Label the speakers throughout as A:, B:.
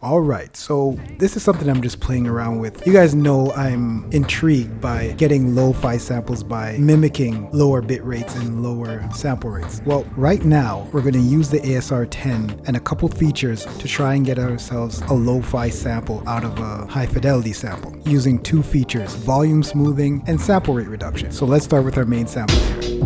A: Alright, so this is something I'm just playing around with. You guys know I'm intrigued by getting lo-fi samples by mimicking lower bit rates and lower sample rates. Well, right now we're going to use the ASR 10 and a couple features to try and get ourselves a lo-fi sample out of a high fidelity sample using two features, volume smoothing and sample rate reduction. So let's start with our main sample here.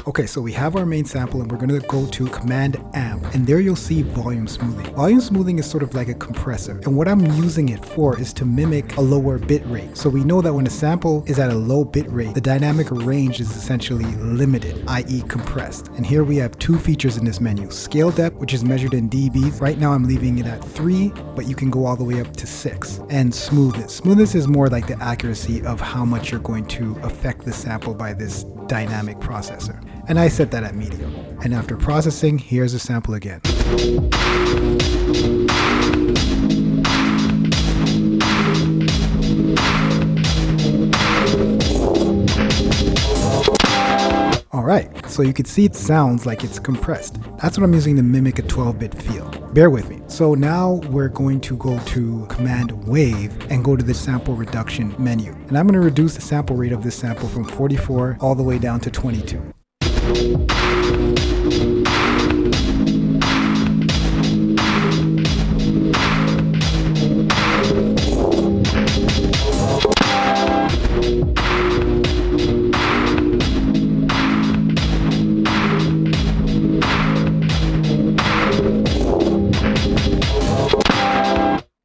A: Okay, so we have our main sample and we're going to go to Command Amp, and there you'll see volume smoothing. Volume smoothing is sort of like a compressor, and what I'm using it for is to mimic a lower bit rate. So we know that when a sample is at a low bit rate, the dynamic range is essentially limited, i.e. compressed. And here we have two features in this menu. Scale depth, which is measured in dBs. Right now I'm leaving it at 3, but you can go all the way up to 6. And smoothness. Smoothness is more like the accuracy of how much you're going to affect the sample by this dynamic processor. And I set that at medium. And after processing, here's the sample again. Alright, so you can see it sounds like it's compressed. That's what I'm using to mimic a 12-bit feel. Bear with me. So now we're going to go to Command Wave and go to the sample reduction menu. And I'm going to reduce the sample rate of this sample from 44 all the way down to 22.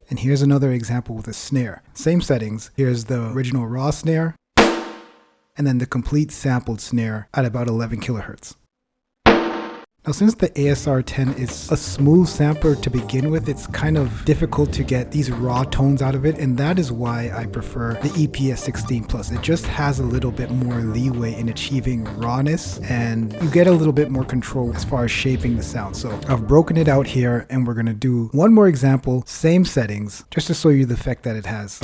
A: And here's another example with a snare. Same settings. Here's the original raw snare, and then the complete sampled snare at about 11 kilohertz. Now, since the ASR 10 is a smooth sampler to begin with, it's kind of difficult to get these raw tones out of it, and that is why I prefer the EPS 16 Plus. It just has a little bit more leeway in achieving rawness, and you get a little bit more control as far as shaping the sound. So I've broken it out here, and we're going to do one more example, same settings, just to show you the effect that it has.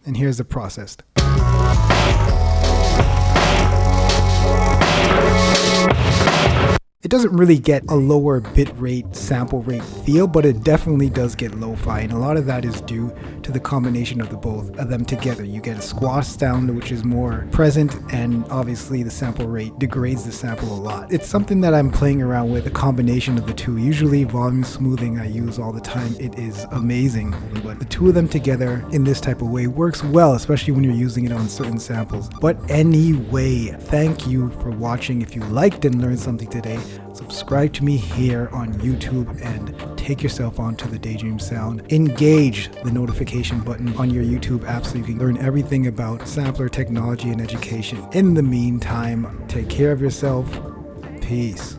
A: And here's the processed. It doesn't really get a lower bit rate, sample rate feel, but it definitely does get lo-fi, and a lot of that is due to the combination of the both of them together. You get a squash sound, which is more present, and obviously the sample rate degrades the sample a lot. It's something that I'm playing around with, a combination of the two. Usually volume smoothing I use all the time. It is amazing, but the two of them together in this type of way works well, especially when you're using it on certain samples. But anyway, thank you for watching. If you liked and learned something today, subscribe to me here on YouTube and take yourself onto the Daydream Sound. Engage the notification button on your YouTube app so you can learn everything about sampler technology and education. In the meantime, take care of yourself. Peace.